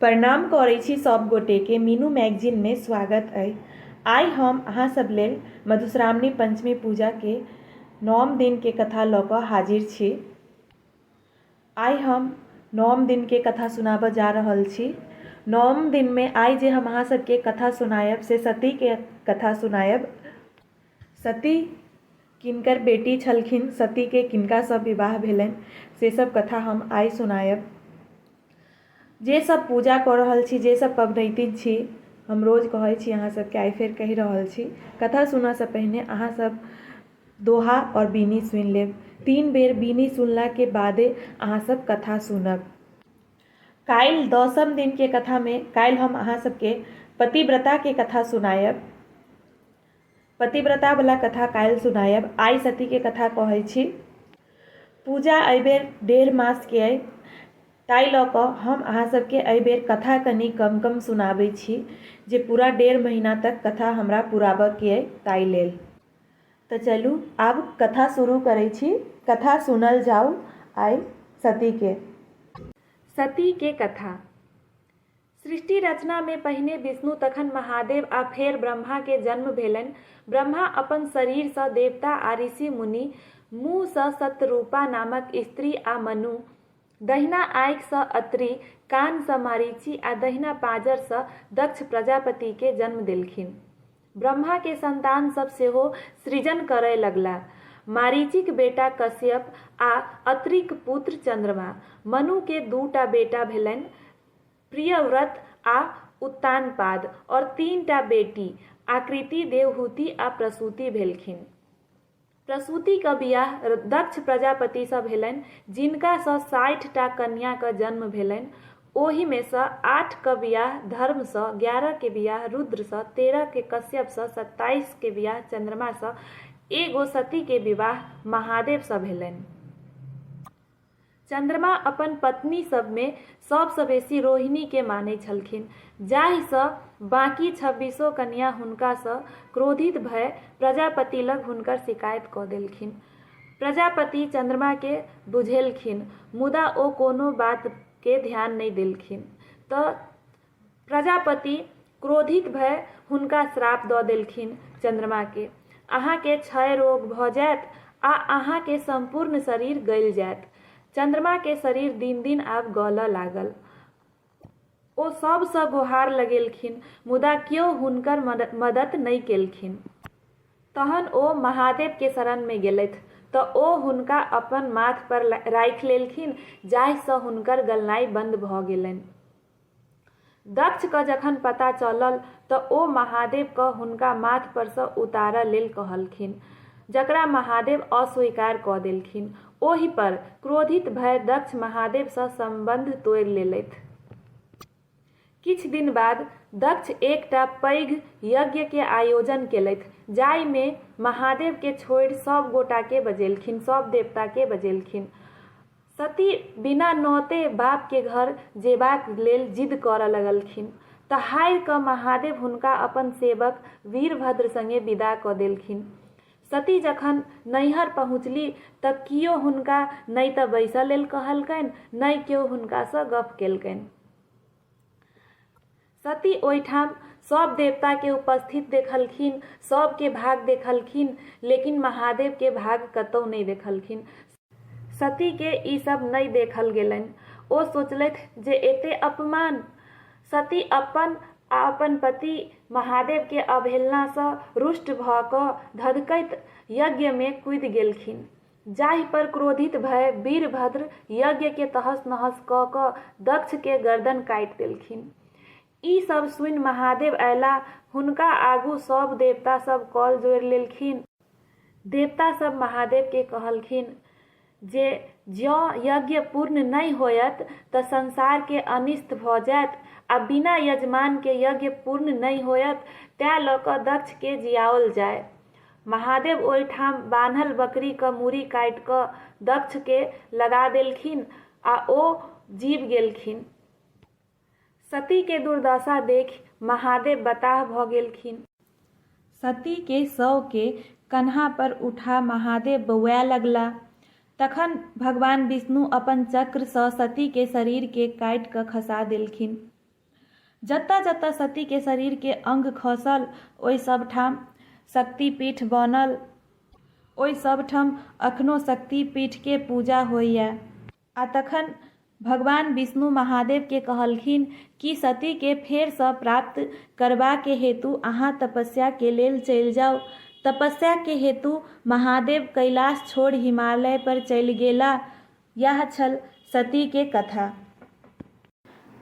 प्रणाम करै छी सब गोटे के मीनू मैगजीन में स्वागत है। आई हम अहाँ सब लेल मधुश्रावणी पंचमी पूजा के 9 दिन के कथा ल क हाजिर छी। आई हम 9 दिन के कथा सुनाब जा रहल छी। 9 दिन में आई जे हम अहाँ सब के कथा सुनायब से सती के कथा सुनायब। सती किनकर बेटी छलखिन, सती के किनका सब विवाह भेलन से सब कथा हम आई सुनायब। जे सब पूजा कर रहल छी, जे सब पबनैतिन छी, हम रोज कहै छी अहाँ सबके, आई फेर कहि रहल छी। कथा सुना से पहले अहाँ सब दोहा और बीनी सुन लेब। 3 बेर बीनी सुनला के बादे अहाँ सब कथा सुनब। काल 10म दिन के कथा में काल हम अहाँ सबके पतिव्रता के कथा सुनायब। पतिव्रता वाला कथा काल सुनायब। आई सती के कथा कहै छी। पूजा एहि बेर 1.5 मास के है, ताई ल क हम अहाँ सबके एहि बेर कथा कनी कम कम सुनाबै छी, जे पूरा 1.5 महीना तक कथा हमरा पुराबऽ के है ताई लेल। तो चलू आब कथा शुरू करै छी। कथा सुनल जाओ आई सती के। सती के कथा। सृष्टि रचना में पहिने विष्णु, तखन महादेव आ फेर ब्रह्मा के जन्म भेलनि। ब्रह्मा अपन शरीर सँ देवता आ ऋषि मुनि, मुँह सँ शतरूपा नामक स्त्री आ मनु, दहिना आँखि सँ अत्रि, कान सँ मारीची आ दहिना पाँजर सँ दक्ष प्रजापति के जन्म देलखिन। ब्रह्मा के संतान सब सेहो सृजन करय लगला। मारीचिक बेटा कश्यप आ अत्रिक पुत्र चंद्रमा। मनु के 2टा बेटा भेलनि, प्रियव्रत आ उत्तानपाद, और 3टा बेटी, आकृति, देवहूति आ प्रसूति भेलखिन। प्रसूति का बियाह दक्ष प्रजापति सँ भेलनि, जिनका सँ 60टा कन्या का जन्म भेलनि। ओहि में सँ 8 का बियाह धर्म सँ, 11 के बियाह रुद्र सँ, 13 के कश्यप सँ, 27 के बियाह चंद्रमा सँ, एगो सती के विवाह महादेव सँ भेलनि। चंद्रमा अपन पत्नी सब में सबसँ बेसी रोहिणी के मानै छलखिन, जाहि सँ बाकी 26 कन्या हुनका सँ क्रोधित भय प्रजापति लग हुनकर शिकायत क देलखिन। प्रजापति चंद्रमा के बुझेलखिन, मुदा ओ कोनो बात के ध्यान नहीं देलखिन। तो प्रजापति क्रोधित भय हुनका श्राप द देलखिन चंद्रमा के, अहाँ के क्षय रोग भ जायत आ अहाँ के संपूर्ण शरीर गल जायत। चंद्रमा के शरीर दिन दिन आब गलऽ लागल। ओ सब सँ गुहार लगेलखिन, मुदा कियो हुनकर मदद नहीं केलखिन। तहन ओ महादेव के शरण में गेलथि, तो ओ हुनका अपन माथ पर राखि लेलखिन, जाहि सँ हुनकर गलनाई बंद भ गेलनि। दक्ष क जखन पता चलल तो ओ महादेव क हुनका माथ पर सँ उतारऽ लेल कहलखिन, जकरा महादेव अस्वीकार क देलखिन। ओहि पर क्रोधित भय दक्ष महादेव सँ संबंध तोड़ि लेलथि। किछ दिन बाद दक्ष एकटा पैघ यज्ञ के आयोजन केलथि, जाहि में महादेव के छोड़ि सब गोटा के बजेलखिन, सब देवता के बजेलखिन। सती बिना नौते बाप के घर जेबाक लेल जिद करऽ लगलखिन, तऽ हारि क महादेव हुनका अपन सेवक वीरभद्र संगे विदा क देलखिन। सती जखन नैहर पहुँचली तऽ कियो हुनका नहि तऽ बैसऽ लेल कहलकनि, नहि कियो हुनका सँ गप केलकनि। सती ओहिठाम सब देवता के उपस्थित देखलखिन, सब के भाग देखलखिन, लेकिन महादेव के भाग कतौ नहीं देखलखिन। सती के ई सब नहीं देखल गेलनि। ओ सोचलथि जे एते अपमान। सती अपन आ अपन पति महादेव के अवहेलना सँ रुष्ट भ क धधकैत यज्ञ में कूदि गेलखिन, जाहि पर क्रोधित भय वीरभद्र यज्ञ के तहस नहस क क दक्ष के गर्दन काटि देलखिन। ई सब सुनि महादेव अयला, हुनका आगू सब देवता सब कल जोड़ि लेलखिन। देवता सब महादेव के कहलखिन जे जँ यज्ञ पूर्ण नहीं होयत तऽ संसार के अनिष्ट भ जायत, आ बिना यजमान के यज्ञ पूर्ण नहीं होयत, तैं ल क दक्ष के जियाओल जाय। महादेव ओहिठाम बान्हल बकरी क मूड़ी काटि क दक्ष के लगा देलखिन आ ओ जीव गेलखिन। सती के दुर्दशा देखि महादेव बताह भ गेलखिन। सती के शव के कन्हा पर उठा महादेव बौआए लगला। तखन भगवान विष्णु अपन चक्र सँ सती के शरीर के काटि क खसा देलखिन। जतऽ जतऽ सती के शरीर के अंग खसल ओहि सब ठाम शक्तिपीठ बनल, ओहि सब ठाम अखनो शक्तिपीठ के पूजा होइए। आ तखन भगवान विष्णु महादेव के कहलखिन कि सती के फेरसँ प्राप्त करबा के हेतु अहाँ तपस्या के लेल चलि जाउ। तपस्या के हेतु महादेव कैलाश छोड़ हिमालय पर चलि गेला। यह छल सती के कथा।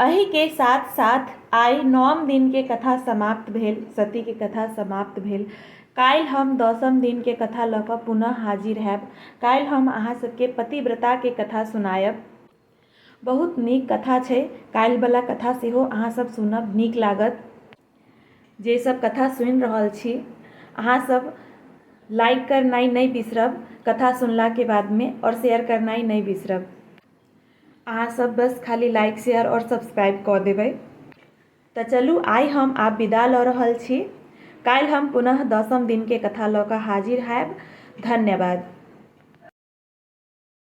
एहि के साथ साथ आइ 9म दिन के कथा समाप्त भेल, सती के कथा समाप्त भेल। काल्हि हम 10म दिन के कथा लऽ कऽ पुनः हाजिर हैब। काल्हि हम अहाँ सबके पतिव्रता के कथा सुनायब। बहुत नीक कथा छै, काल्हिवला कथा सेहो अहाँ सब सुनब, नीक लागत। जे सब कथा सुनि रहल छी अहाँ सब लाइक करनाइ नहि बिसरब कथा सुनला के बाद में, और शेयर करनाइ नहि बिसरब। अहाँ सब बस खाली लाइक शेयर और सब्सक्राइब कऽ देबै। तऽ चलू आइ हम आब विदा लऽ रहल छी। काल्हि हम पुनः 10म दिन के कथा लऽ कऽ हाजिर हैब। धन्यवाद।